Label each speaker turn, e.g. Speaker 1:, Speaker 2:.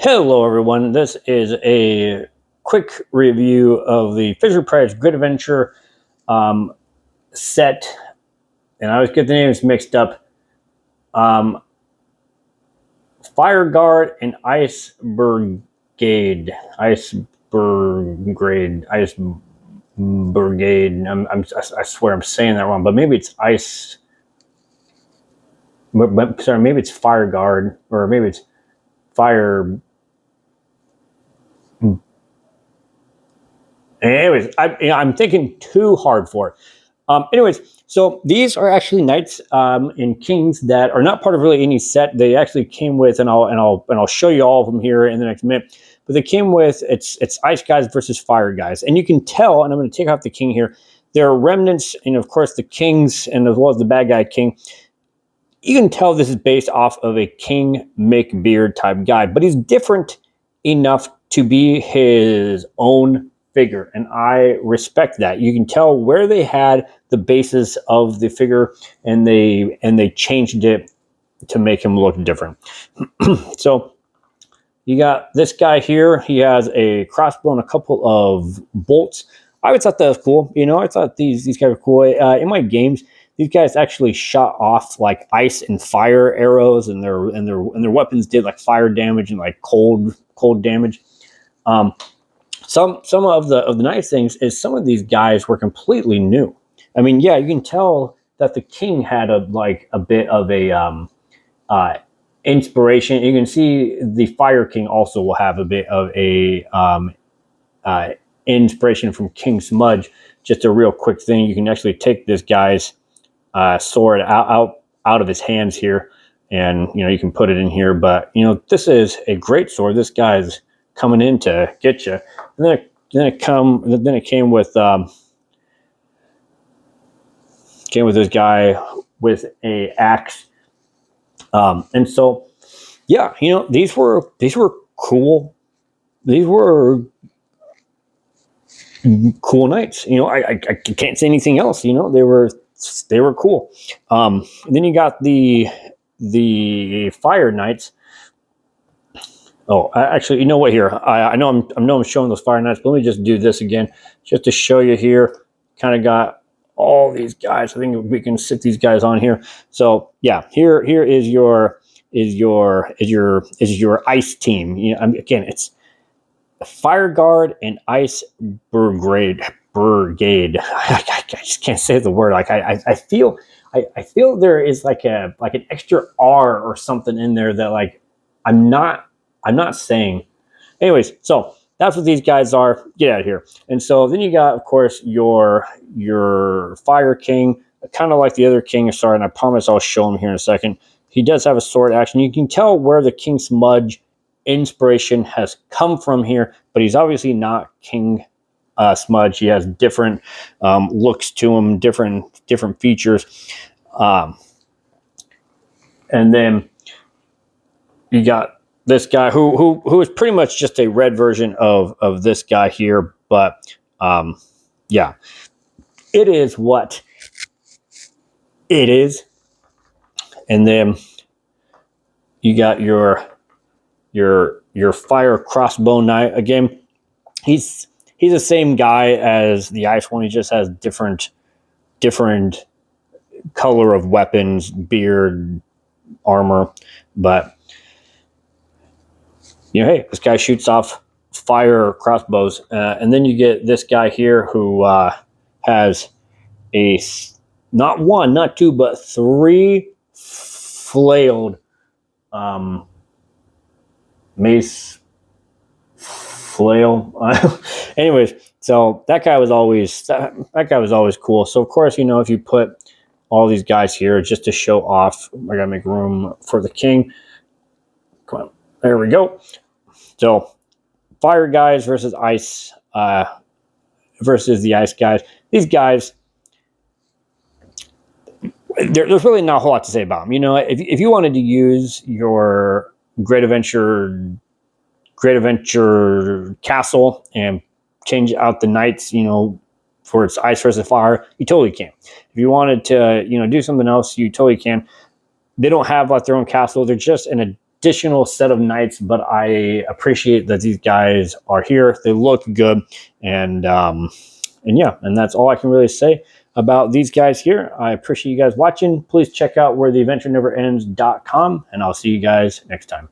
Speaker 1: Hello everyone, this is a quick review of the Fisher-Price Grid Adventure set, and I always get the names mixed up. Fire Guard and Ice Brigade. Ice Brigade. I swear I'm saying that wrong, but maybe it's Ice. Sorry, maybe it's Fire Guard, or maybe it's Fire. Anyways, I'm thinking too hard for it. Anyways, so these are actually knights and kings that are not part of really any set. They actually came with, and I'll show you all of them here in the next minute. But they came with it's ice guys versus fire guys, and you can tell. And I'm going to take off the king here. There are remnants, and of course the kings, and as well as the bad guy king. You can tell this is based off of a king make beard type guy, but he's different enough to be his own figure, and I respect that. You can tell where they had the basis of the figure, and they changed it to make him look different. So you got this guy here. He has a crossbow and a couple of bolts. I always thought that was cool. You know, I thought these guys were cool. In my games, these guys actually shot off like ice and fire arrows, and their weapons did like fire damage and like cold damage. Some of the nice things is some of these guys were completely new. I mean, yeah, you can tell that the king had a bit of a inspiration. You can see the Fire King also will have a bit of a inspiration from King Smudge. Just a real quick thing. You can actually take this guy's sword out of his hands here, and you can put it in here. But this is a great sword. This guy's coming in to get you. And then it came with this guy with a axe. And so yeah, these were cool. These were cool knights. I can't say anything else. They were cool. And then you got the fire knights. Oh, actually, you know what? Here, I know I'm showing those fire knights, but let me just do this again, just to show you here. Kind of got all these guys. I think we can sit these guys on here. So yeah, here is your ice team. Again, it's Fire Guard and Ice Brigade. I just can't say the word. Like I feel there is like an extra R or something in there that like I'm not saying. Anyways, so that's what these guys are. Get out of here. And so then you got, of course, your Fire King, kind of like the other king. Sorry, and I promise I'll show him here in a second. He does have a sword action. You can tell where the King Smudge inspiration has come from here, but he's obviously not King Smudge. He has different looks to him, different features. And then you got this guy who is pretty much just a red version of this guy here, but yeah, it is what it is. And then you got your fire crossbow knight. Again, he's the same guy as the ice one. He just has different color of weapons, beard, armor, but hey, this guy shoots off fire crossbows. And then you get this guy here who has a, not one, not two, but three flailed mace flail. Anyways, so that guy was always cool. So of course, if you put all these guys here just to show off, I gotta make room for the king. Come on, there we go. So, fire guys versus ice, versus the ice guys. These guys, there's really not a whole lot to say about them. If you wanted to use your Great Adventure castle and change out the knights, for its ice versus fire, you totally can. If you wanted to, do something else, you totally can. They don't have like their own castle. They're just in a additional set of knights, but I appreciate that these guys are here. They look good, and yeah, and that's all I can really say about these guys here. I appreciate you guys watching. Please check out wheretheadventureneverends.com, and I'll see you guys next time.